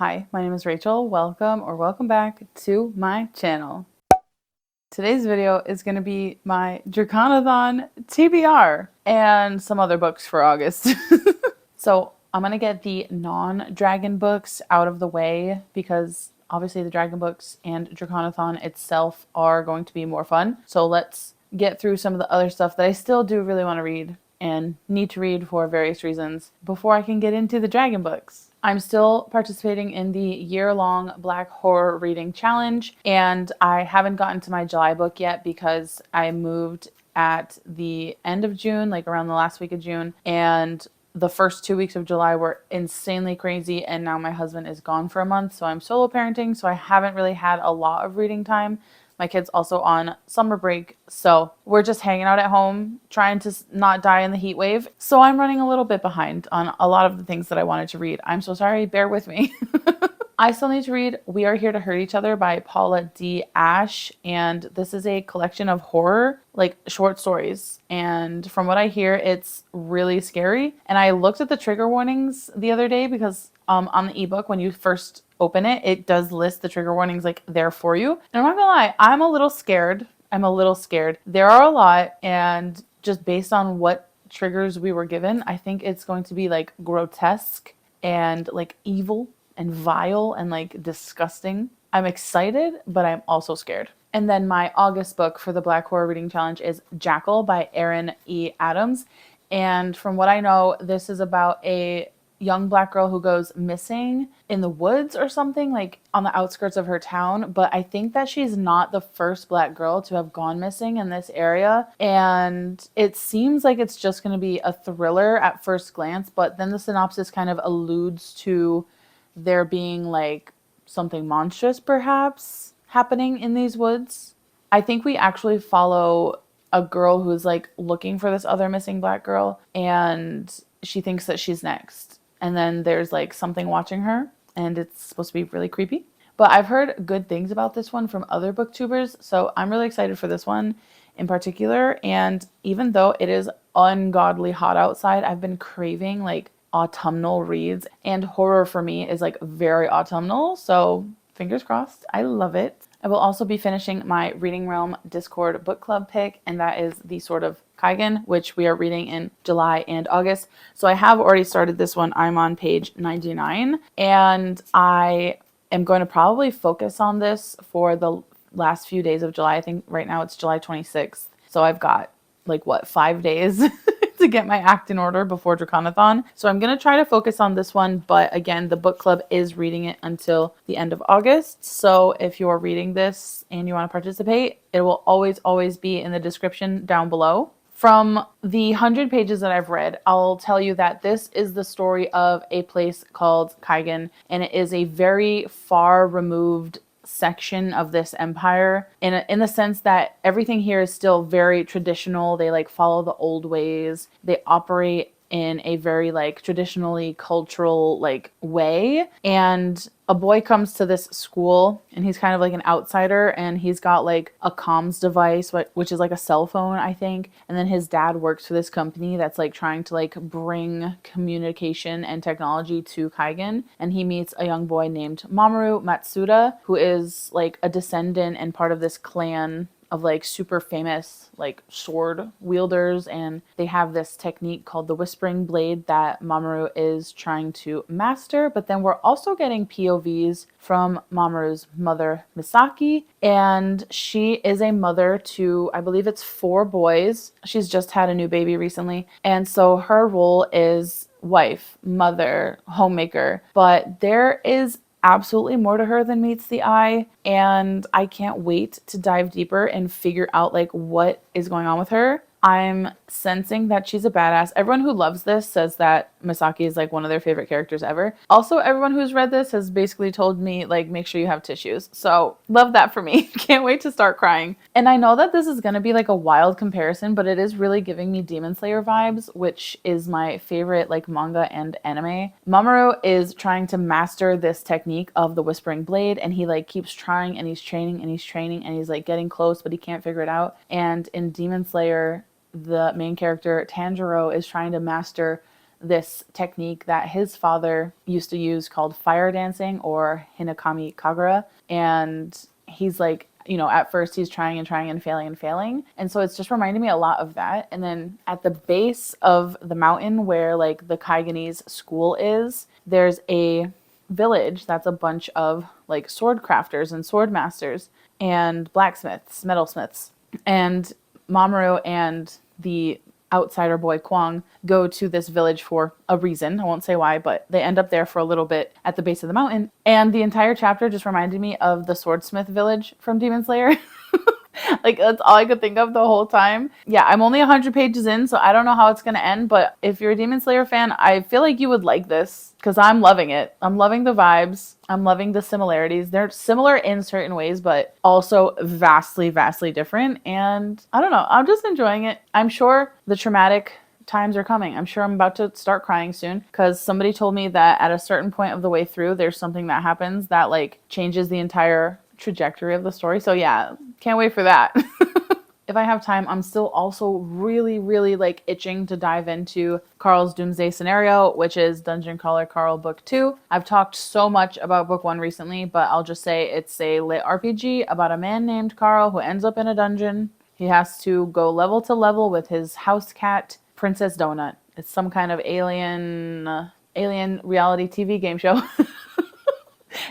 Hi, my name is Rachel. Welcome back to my channel. Today's video is going to be my Draconathon TBR and some other books for August. So I'm going to get the non-dragon books out of the way because obviously the dragon books and Draconathon itself are going to be more fun. So let's get through some of the other stuff that I still do really want to read and need to read for various reasons before I can get into the dragon books. I'm still participating in the year-long Black Horror Reading Challenge, and I haven't gotten to my July book yet because I moved at the end of June, like around the last week of June, and the first 2 weeks of July were insanely crazy, and now my husband is gone for a month, so I'm solo parenting, so I haven't really had a lot of reading time. My kid's also on summer break, so we're just hanging out at home, trying to not die in the heat wave. So I'm running a little bit behind on a lot of the things that I wanted to read. I'm so sorry, bear with me. I still need to read We Are Here to Hurt Each Other by Paula D. Ashe, and this is a collection of horror, like short stories. And from what I hear, it's really scary. And I looked at the trigger warnings the other day because on the ebook, when you first open it, it does list the trigger warnings like there for you. And I'm not gonna lie, I'm a little scared. There are a lot, and just based on what triggers we were given, I think it's going to be like grotesque and like evil and vile and like disgusting. I'm excited, but I'm also scared. And then my August book for the Black Horror Reading Challenge is Jackal by Erin E. Adams. And from what I know, this is about a young Black girl who goes missing in the woods or something, like on the outskirts of her town. But I think that she's not the first Black girl to have gone missing in this area. And it seems like it's just going to be a thriller at first glance, but then the synopsis kind of alludes to there being like something monstrous perhaps happening in these woods. I think we actually follow a girl who's like looking for this other missing Black girl, and she thinks that she's next. And then there's like something watching her, and it's supposed to be really creepy. But I've heard good things about this one from other booktubers, so I'm really excited for this one in particular. And even though it is ungodly hot outside, I've been craving like autumnal reads, and horror for me is like very autumnal, so fingers crossed. I love it. I will also be finishing my Reading Realm Discord book club pick, and that is The Sword of Kaigen, which we are reading in July and August. So I have already started this one. I'm on page 99, and I am going to probably focus on this for the last few days of July. I think right now it's July 26th. So I've got like what, 5 days to get my act in order before Draconathon. So I'm going to try to focus on this one, but again, the book club is reading it until the end of August. So if you're reading this and you want to participate, it will always be in the description down below. From the 100 pages that I've read, I'll tell you that this is the story of a place called Kaigen, and it is a very far removed section of this empire in the sense that everything here is still very traditional. They like follow the old ways. They operate in a very like traditionally cultural like way. And a boy comes to this school, and he's kind of like an outsider, and he's got like a comms device, which is like a cell phone, I think. And then his dad works for this company that's like trying to like bring communication and technology to Kaigen. And he meets a young boy named Mamoru Matsuda, who is like a descendant and part of this clan of like super famous like sword wielders, and they have this technique called the whispering blade that Mamoru is trying to master. But then we're also getting POVs from Mamoru's mother Misaki, and she is a mother to, I believe it's 4 boys. She's just had a new baby recently, and so her role is wife, mother, homemaker, but there is absolutely more to her than meets the eye, and I can't wait to dive deeper and figure out like what is going on with her. I'm sensing that she's a badass. Everyone who loves this says that Misaki is like one of their favorite characters ever. Also, everyone who's read this has basically told me like make sure you have tissues. So love that for me. Can't wait to start crying. And I know that this is going to be like a wild comparison, but it is really giving me Demon Slayer vibes, which is my favorite like manga and anime. Mamoru is trying to master this technique of the whispering blade, and he like keeps trying, and he's training and he's training, and he's like getting close, but he can't figure it out. And in Demon Slayer, the main character Tanjiro is trying to master this technique that his father used to use called fire dancing, or Hinakami Kagura. And he's like, you know, at first he's trying and failing. And so it's just reminding me a lot of that. And then at the base of the mountain where like the Kaiganese school is, there's a village that's a bunch of like sword crafters and sword masters and blacksmiths, metalsmiths. And Mamoru and the outsider boy Kwang go to this village for a reason. I won't say why, but they end up there for a little bit at the base of the mountain. And the entire chapter just reminded me of the swordsmith village from Demon Slayer. Like, that's all I could think of the whole time. Yeah, I'm only 100 pages in, so I don't know how it's going to end. But if you're a Demon Slayer fan, I feel like you would like this because I'm loving it. I'm loving the vibes. I'm loving the similarities. They're similar in certain ways, but also vastly, vastly different. And I don't know. I'm just enjoying it. I'm sure the traumatic times are coming. I'm sure I'm about to start crying soon because somebody told me that at a certain point of the way through, there's something that happens that like changes the entire trajectory of the story. So yeah, can't wait for that. If I have time, I'm still also really, really like itching to dive into Carl's Doomsday Scenario, which is Dungeon Crawler Carl Book 2. I've talked so much about Book 1 recently, but I'll just say it's a lit RPG about a man named Carl who ends up in a dungeon. He has to go level to level with his house cat, Princess Donut. It's some kind of alien reality TV game show.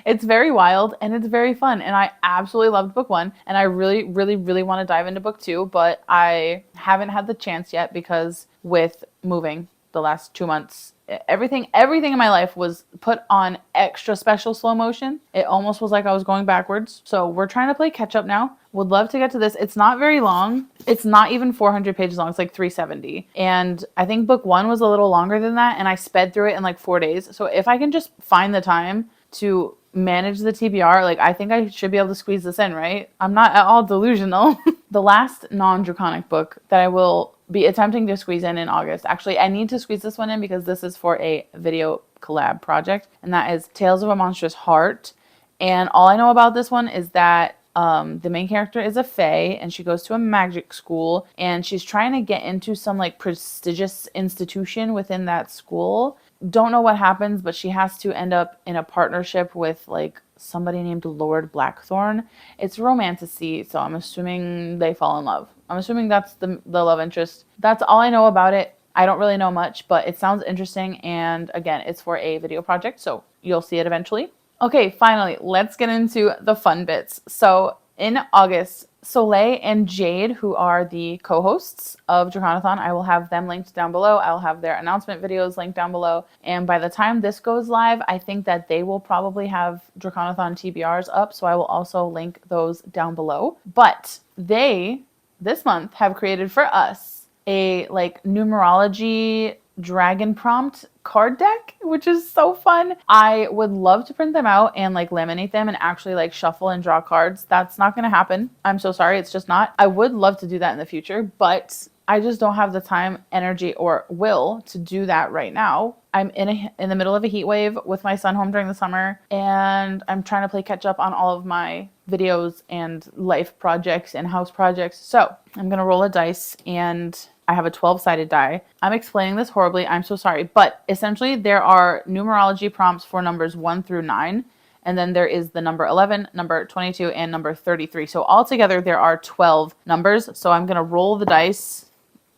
It's very wild and it's very fun. And I absolutely loved Book 1. And I really, really, really want to dive into Book 2. But I haven't had the chance yet because with moving the last 2 months, everything in my life was put on extra special slow motion. It almost was like I was going backwards. So we're trying to play catch up now. Would love to get to this. It's not very long. It's not even 400 pages long. It's like 370. And I think Book 1 was a little longer than that. And I sped through it in like 4 days. So if I can just find the time to manage the TBR, like I think I should be able to squeeze this in, right? I'm not at all delusional. The last non-draconic book that I will be attempting to squeeze in August. Actually, I need to squeeze this one in because this is for a video collab project, and that is Tales of a Monstrous Heart. And all I know about this one is that the main character is a Fae, and she goes to a magic school, and she's trying to get into some like prestigious institution within that school. Don't know what happens, but she has to end up in a partnership with like somebody named Lord Blackthorn. It's romantasy, so I'm assuming they fall in love. I'm assuming that's the love interest. That's all I know about it. I don't really know much, but it sounds interesting. And again, it's for a video project, so you'll see it eventually. Okay, finally, let's get into the fun bits. So in August, Soleil and Jade, who are the co-hosts of Draconathon, I will have them linked down below. I'll have their announcement videos linked down below. And by the time this goes live, I think that they will probably have Draconathon TBRs up. So I will also link those down below. But they, this month, have created for us a like numerology dragon prompt card deck, which is so fun. I would love to print them out and like laminate them and actually like shuffle and draw cards. That's not going to happen. I'm so sorry. It's just not. I would love to do that in the future, but I just don't have the time, energy, or will to do that right now. I'm in the middle of a heat wave with my son home during the summer, and I'm trying to play catch up on all of my videos and life projects and house projects. So I'm going to roll a dice, and I have a 12-sided die. I'm explaining this horribly. I'm so sorry. But essentially, there are numerology prompts for numbers 1 through 9. And then there is the number 11, number 22, and number 33. So altogether, there are 12 numbers. So I'm going to roll the dice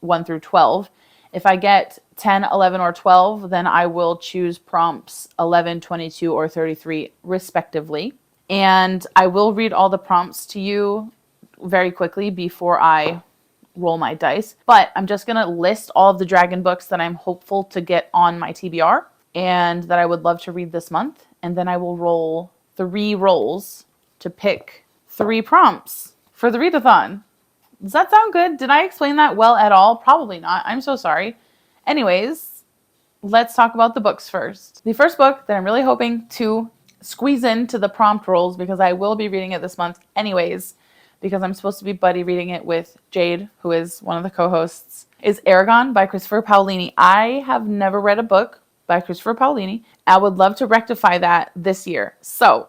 1 through 12. If I get 10, 11, or 12, then I will choose prompts 11, 22, or 33 respectively. And I will read all the prompts to you very quickly before I roll my dice. But I'm just going to list all of the dragon books that I'm hopeful to get on my TBR and that I would love to read this month. And then I will roll 3 rolls to pick 3 prompts for the readathon. Does that sound good? Did I explain that well at all? Probably not. I'm so sorry. Anyways, let's talk about the books first. The first book that I'm really hoping to squeeze into the prompt rolls, because I will be reading it this month anyways, because I'm supposed to be buddy reading it with Jade, who is one of the co-hosts, is Eragon by Christopher Paolini. I have never read a book by Christopher Paolini. I would love to rectify that this year. So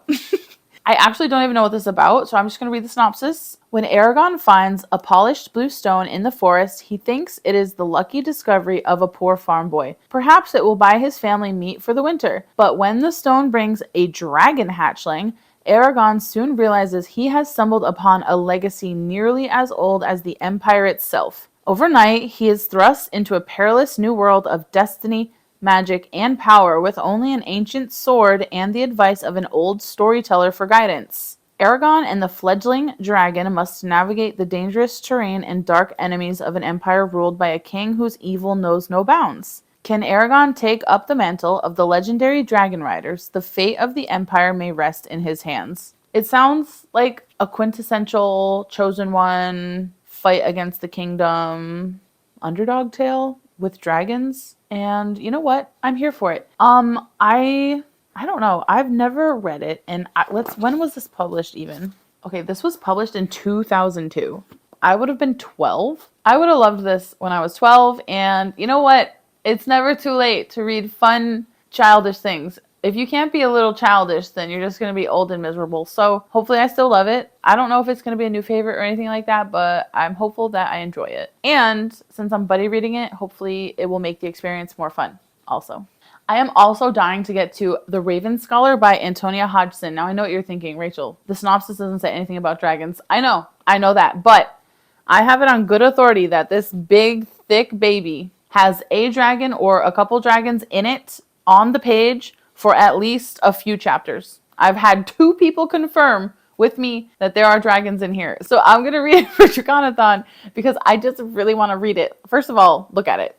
I actually don't even know what this is about, so I'm just going to read the synopsis. When Aragon finds a polished blue stone in the forest, he thinks it is the lucky discovery of a poor farm boy. Perhaps it will buy his family meat for the winter. But when the stone brings a dragon hatchling, Aragon soon realizes he has stumbled upon a legacy nearly as old as the Empire itself. Overnight, he is thrust into a perilous new world of destiny, magic, and power with only an ancient sword and the advice of an old storyteller for guidance. Aragon and the fledgling dragon must navigate the dangerous terrain and dark enemies of an empire ruled by a king whose evil knows no bounds. Can Aragon take up the mantle of the legendary dragon riders? The fate of the empire may rest in his hands. It sounds like a quintessential chosen one, fight against the kingdom, underdog tale with dragons. And you know what? I'm here for it. I don't know. I've never read it. And when was this published even? Okay, this was published in 2002. I would have been 12. I would have loved this when I was 12. And you know what? It's never too late to read fun, childish things. If you can't be a little childish, then you're just going to be old and miserable. So hopefully I still love it. I don't know if it's going to be a new favorite or anything like that, but I'm hopeful that I enjoy it. And since I'm buddy reading it, hopefully it will make the experience more fun also. I am also dying to get to The Raven Scholar by Antonia Hodgson. Now I know what you're thinking, Rachel. The synopsis doesn't say anything about dragons. I know that. But I have it on good authority that this big, thick baby has a dragon or a couple dragons in it on the page for at least a few chapters. I've had 2 people confirm with me that there are dragons in here. So I'm going to read it for Draconathon because I just really want to read it. First of all, look at it.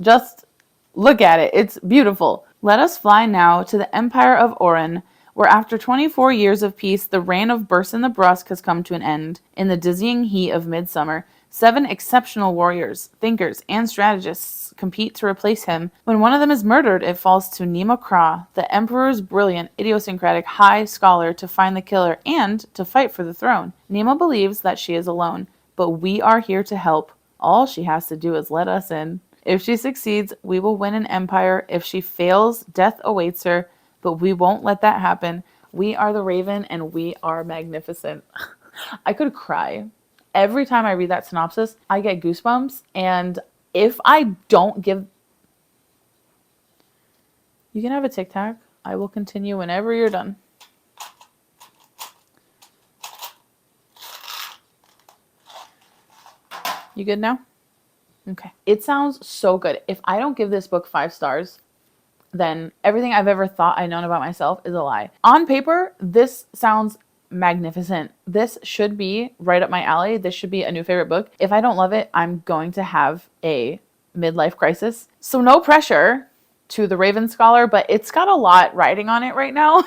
Just look at it. It's beautiful. Let us fly now to the Empire of Oran, where after 24 years of peace, the reign of Burson the Brusque has come to an end. In the dizzying heat of midsummer, 7 exceptional warriors, thinkers, and strategists compete to replace him. When one of them is murdered, it falls to Nima Kra, the Emperor's brilliant, idiosyncratic high scholar, to find the killer and to fight for the throne. Nima believes that she is alone, but we are here to help. All she has to do is let us in. If she succeeds, we will win an empire. If she fails, death awaits her, but we won't let that happen. We are the Raven, and we are magnificent. I could cry. Every time I read that synopsis, I get goosebumps, and if I don't give... You can have a Tic Tac. I will continue whenever you're done. You good now? Okay. It sounds so good. If I don't give this book 5 stars, then everything I've ever thought I've known about myself is a lie. On paper, this sounds magnificent. This should be right up my alley. This should be a new favorite book. If I don't love it, I'm going to have a midlife crisis. So no pressure to The Raven Scholar, but it's got a lot riding on it right now.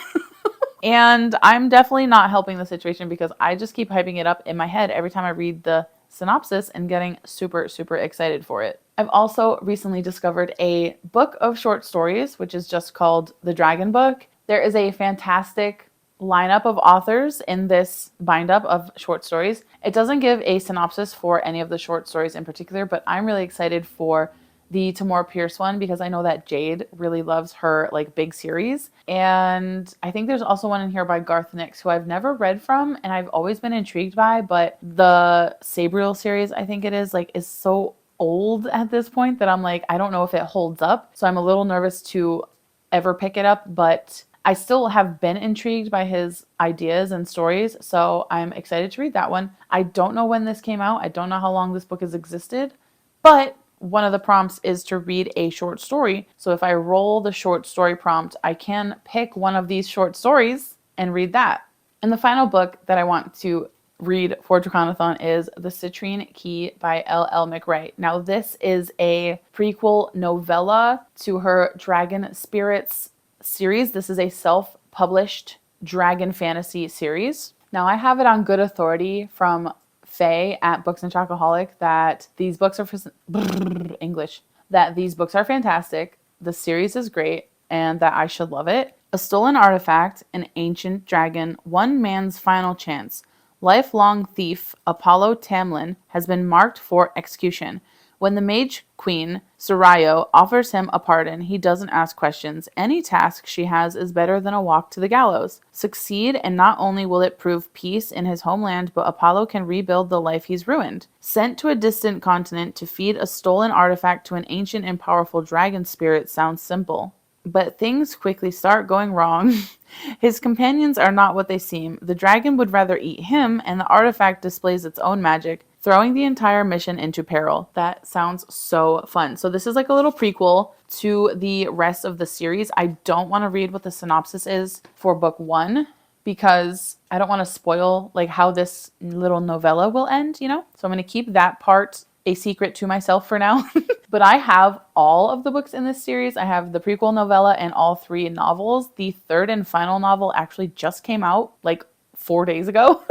And I'm definitely not helping the situation because I just keep hyping it up in my head every time I read the synopsis and getting super, super excited for it. I've also recently discovered a book of short stories, which is just called The Dragon Book. There is a fantastic lineup of authors in this bind-up of short stories. It doesn't give a synopsis for any of the short stories in particular, but I'm really excited for the Tamora Pierce one because I know that Jade really loves her like big series. And I think there's also one in here by Garth Nix, who I've never read from and I've always been intrigued by, but the Sabriel series, I think it is, like, is so old at this point that I'm like, I don't know if it holds up. So I'm a little nervous to ever pick it up, but I still have been intrigued by his ideas and stories, so I'm excited to read that one. I don't know when this came out. I don't know how long this book has existed, but one of the prompts is to read a short story. So if I roll the short story prompt, I can pick one of these short stories and read that. And the final book that I want to read for Draconathon is The Citrine Key by L.L. McRae. Now, this is a prequel novella to her Dragon Spirits series. This is a self-published dragon fantasy series. Now, I have it on good authority from Faye at Books and Chocoholic that these books are that these books are fantastic, the series is great, and that I should love it. A stolen artifact, an ancient dragon, one man's final chance. Lifelong thief Apollo Tamlin has been marked for execution. When the mage queen, Sarayo, offers him a pardon, he doesn't ask questions. Any task she has is better than a walk to the gallows. Succeed, and not only will it prove peace in his homeland, but Apollo can rebuild the life he's ruined. Sent to a distant continent to feed a stolen artifact to an ancient and powerful dragon spirit sounds simple. But things quickly start going wrong. His companions are not what they seem. The dragon would rather eat him, and the artifact displays its own magic, throwing the entire mission into peril. That sounds so fun. So this is like a little prequel to the rest of the series. I don't want to read what the synopsis is for book 1 because I don't want to spoil like how this little novella will end, you know? So I'm going to keep that part a secret to myself for now. But I have all of the books in this series. I have the prequel novella and all 3 novels. The third and final novel actually just came out like 4 days ago.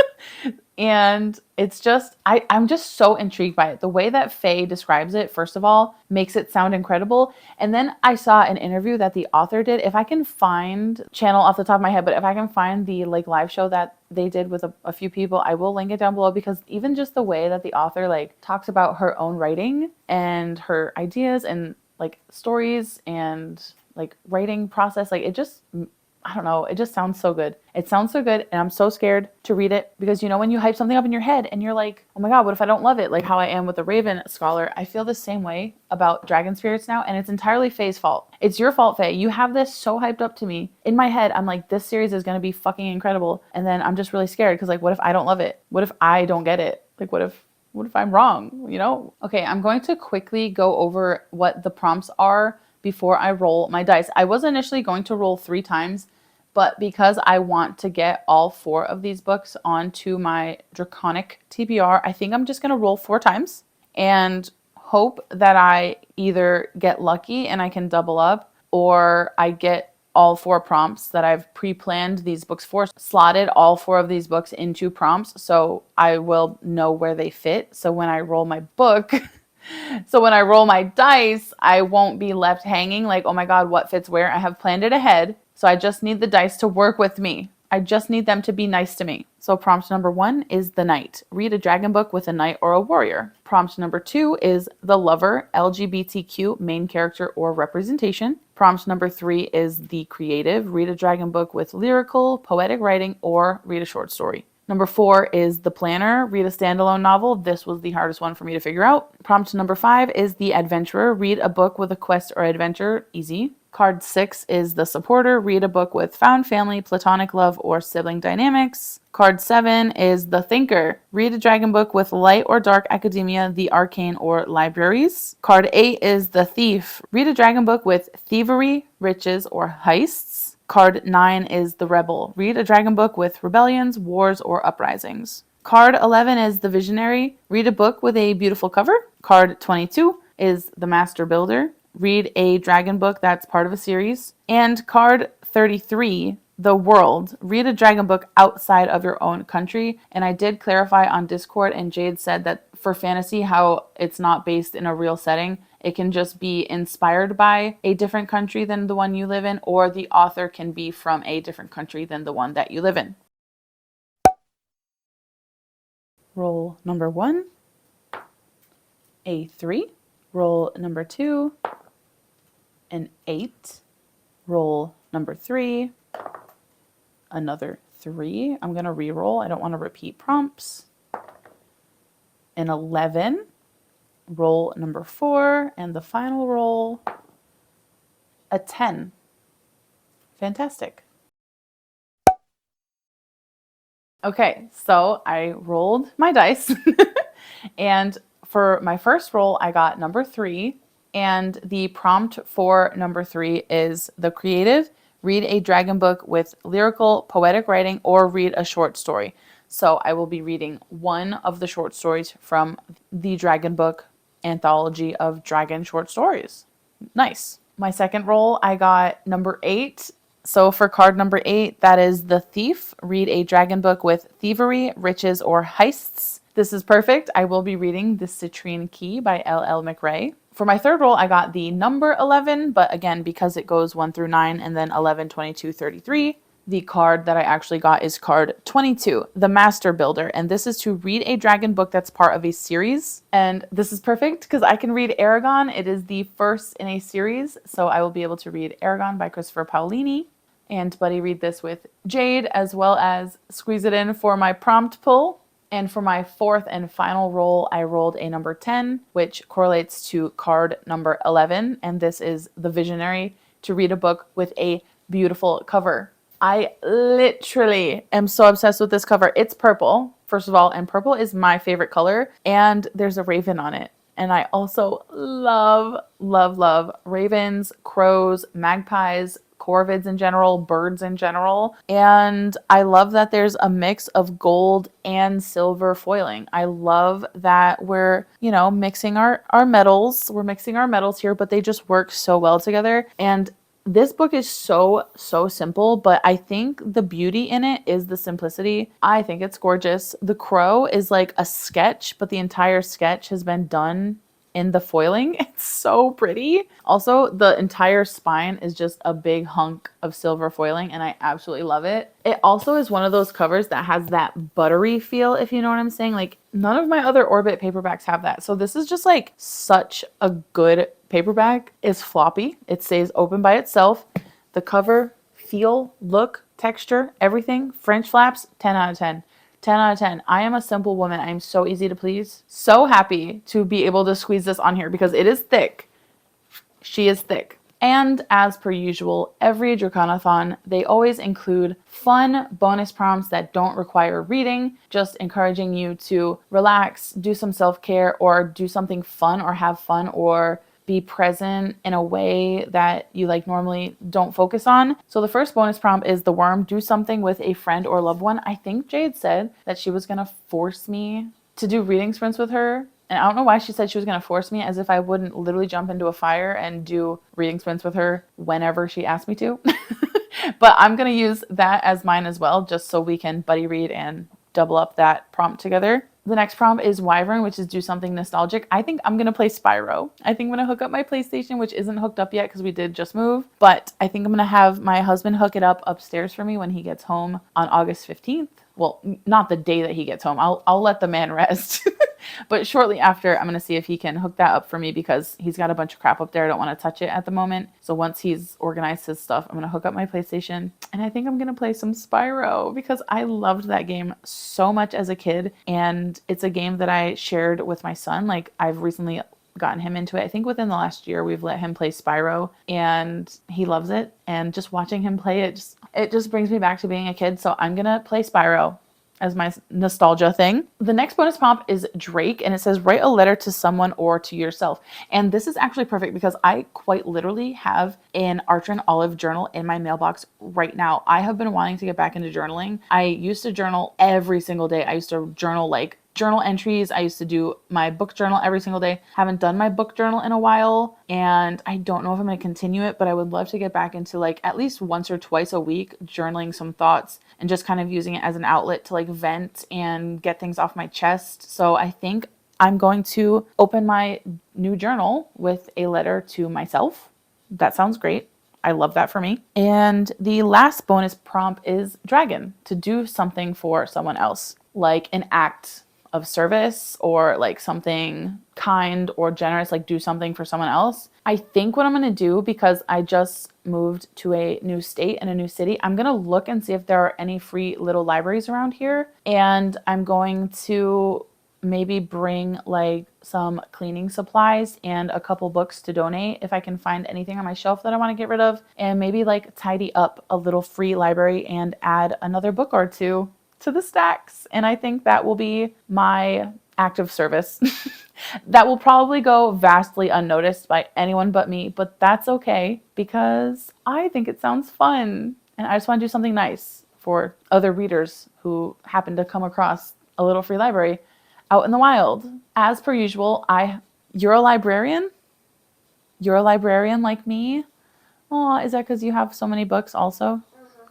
And it's just, I'm just so intrigued by it. The way that Faye describes it, first of all, makes it sound incredible. And then I saw an interview that the author did. If I can find, channel off the top of my head, but if I can find the like live show that they did with a few people, I will link it down below, because even just the way that the author like talks about her own writing and her ideas and like stories and like writing process, like it just, I don't know, it just sounds so good. It sounds so good, and I'm so scared to read it because, you know, when you hype something up in your head and you're like, oh my God, what if I don't love it? Like how I am with the Raven Scholar. I feel the same way about Dragon Spirits now, and it's entirely Faye's fault. It's your fault, Faye. You have this so hyped up to me. In my head, I'm like, this series is going to be fucking incredible. And then I'm just really scared because like, what if I don't love it? What if I don't get it? Like, what if I'm wrong, you know? Okay, I'm going to quickly go over what the prompts are before I roll my dice. I was initially going to roll 3 times, but because I want to get all 4 of these books onto my Draconic TBR, I think I'm just going to roll 4 times and hope that I either get lucky and I can double up, or I get all 4 prompts that I've pre-planned these books for, slotted all 4 of these books into prompts so I will know where they fit. So when I roll my book, so when I roll my dice, I won't be left hanging like, oh my God, what fits where? I have planned it ahead. So I just need the dice to work with me. I just need them to be nice to me. So prompt number 1 is the knight. Read a dragon book with a knight or a warrior. Prompt number 2 is the lover, LGBTQ, main character or representation. Prompt number 3 is the creative. Read a dragon book with lyrical, poetic writing, or read a short story. Number 4 is the planner. Read a standalone novel. This was the hardest one for me to figure out. Prompt number 5 is the adventurer. Read a book with a quest or adventure. Easy. Card 6 is the supporter. Read a book with found family, platonic love, or sibling dynamics. Card 7 is the thinker. Read a dragon book with light or dark academia, the arcane, or libraries. Card 8 is the thief. Read a dragon book with thievery, riches, or heists. Card 9 is the rebel. Read a dragon book with rebellions, wars, or uprisings. Card 11 is the visionary. Read a book with a beautiful cover. Card 22 is the master builder. Read a dragon book that's part of a series. And card 33, the world. Read a dragon book outside of your own country. And I did clarify on Discord, and Jade said that for fantasy, how it's not based in a real setting. It can just be inspired by a different country than the one you live in, or the author can be from a different country than the one that you live in. Roll number 1, a 3. Roll number 2, an 8. Roll number 3, another 3. I'm going to re-roll. I don't want to repeat prompts. An 11. Roll number 4, and the final roll, a 10. Fantastic. Okay, so I rolled my dice, and for my first roll, I got number 3, and the prompt for number 3 is the creative. Read a dragon book with lyrical, poetic writing, or read a short story. So I will be reading one of the short stories from the Dragon Book anthology of dragon short stories. Nice. My second roll, I got number 8. So for card number 8, that is the thief. Read a dragon book with thievery, riches, or heists. This is perfect. I will be reading The Citrine Key by L.L. McRae. For my third roll, I got the number 11, but again, because it goes 1 through 9 and then 11, 22, 33. The card that I actually got is card 22, The Master Builder. And this is to read a dragon book that's part of a series. And this is perfect because I can read Aragon. It is the first in a series. So I will be able to read Aragon by Christopher Paolini and buddy read this with Jade, as well as squeeze it in for my prompt pull. And for my fourth and final roll, I rolled a number 10, which correlates to card number 11. And this is The Visionary, to read a book with a beautiful cover. I literally am so obsessed with this cover. It's purple, first of all, and purple is my favorite color, and there's a raven on it. And I also love, love, love ravens, crows, magpies, corvids in general, birds in general. And I love that there's a mix of gold and silver foiling. I love that we're, mixing our metals. We're mixing our metals here, but they just work so well together. And this book is so simple, but I think the beauty in it is the simplicity. I think it's gorgeous. The crow is like a sketch, but the entire sketch has been done in the foiling. It's so pretty. Also, the entire spine is just a big hunk of silver foiling, and I absolutely love it. It also is one of those covers that has that buttery feel, if you know what I'm saying. Like, none of my other Orbit paperbacks have that. So this is just like such a good paperback. It's floppy. It stays open by itself. The cover, feel, look, texture, everything, French flaps, 10 out of 10. 10 out of 10. I am a simple woman. I am so easy to please. So happy to be able to squeeze this on here because it is thick. She is thick. And as per usual, every Dracanathon, they always include fun bonus prompts that don't require reading, just encouraging you to relax, do some self-care, or do something fun or have fun or be present in a way that you normally don't focus on. So the first bonus prompt is the worm. Do something with a friend or loved one. I think Jade said that she was going to force me to do reading sprints with her. And I don't know why she said she was going to force me, as if I wouldn't literally jump into a fire and do reading sprints with her whenever she asked me to. But I'm going to use that as mine as well, just so we can buddy read and double up that prompt together. The next prompt is Wyvern, which is do something nostalgic. I think I'm going to play Spyro. I think I'm going to hook up my PlayStation, which isn't hooked up yet because we did just move. But I think I'm going to have my husband hook it up upstairs for me when he gets home on August 15th. Well, not the day that he gets home. I'll let the man rest. But shortly after, I'm going to see if he can hook that up for me because he's got a bunch of crap up there. I don't want to touch it at the moment. So once he's organized his stuff, I'm going to hook up my PlayStation. And I think I'm going to play some Spyro because I loved that game so much as a kid. And it's a game that I shared with my son. I've recently gotten him into it. I think within the last year, we've let him play Spyro and he loves it. And just watching him play it just brings me back to being a kid. So I'm going to play Spyro as my nostalgia thing. The next bonus prompt is Drake, and it says write a letter to someone or to yourself. And this is actually perfect because I quite literally have an Archer and Olive journal in my mailbox right now. I have been wanting to get back into journaling. I used to journal every single day. I used to journal journal entries. I used to do my book journal every single day. Haven't done my book journal in a while, and I don't know if I'm going to continue it, but I would love to get back into at least once or twice a week journaling some thoughts and just kind of using it as an outlet to vent and get things off my chest. So I think I'm going to open my new journal with a letter to myself. That sounds great. I love that for me. And the last bonus prompt is Dragon, to do something for someone else, like an act of service or something kind or generous, do something for someone else. I think what I'm going to do, because I just moved to a new state and a new city, I'm going to look and see if there are any free little libraries around here. And I'm going to maybe bring some cleaning supplies and a couple books to donate if I can find anything on my shelf that I want to get rid of, and maybe tidy up a little free library and add another book or two to the stacks. And I think that will be my act of service. That will probably go vastly unnoticed by anyone but me, but that's okay because I think it sounds fun. And I just want to do something nice for other readers who happen to come across a little free library out in the wild. As per usual, you're a librarian? You're a librarian like me? Aw, is that because you have so many books also?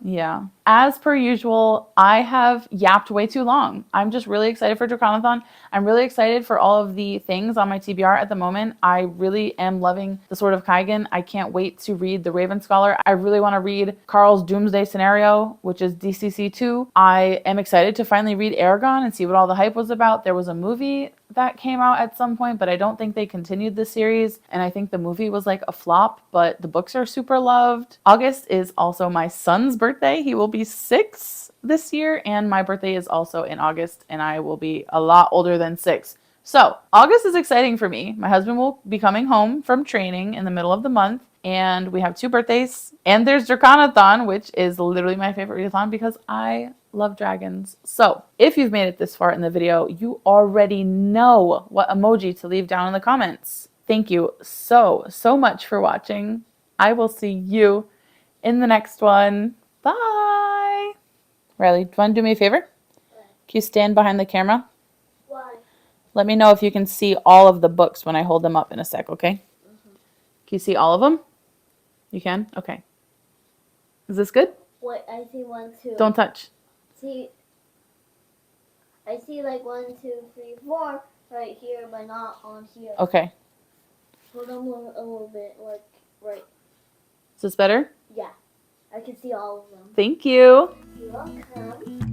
Yeah. as per usual, I have yapped way too long. I'm just really excited for DRACONATHON. I'm really excited for all of the things on my TBR at the moment. I really am loving The Sword of Kaigan. I can't wait to read The Raven Scholar. I really want to read Carl's Doomsday Scenario, which is DCC 2. I am excited to finally read Aragon and see what all the hype was about. There was a movie that came out at some point, but I don't think they continued the series. And I think the movie was like a flop, but the books are super loved. August is also my son's birthday. He will be 6 this year, and my birthday is also in August, and I will be a lot older than 6. So August is exciting for me. My husband will be coming home from training in the middle of the month, and we have 2 birthdays. And there's DRACONATHON, which is literally my favorite readathon because I love dragons. So if you've made it this far in the video, you already know what emoji to leave down in the comments. Thank you so much for watching. I will see you in the next one. Bye. Riley, do you want to do me a favor? Can you stand behind the camera? Why? Let me know if you can see all of the books when I hold them up in a sec, okay? Can you see all of them? You can? Okay. Is this good? Wait, I see 1, 2. Don't touch. I see like 1, 2, 3, 4 right here, but not on here. Okay. Hold on a little bit, like right. Is this better? Yeah, I can see all of them. Thank you. You're welcome.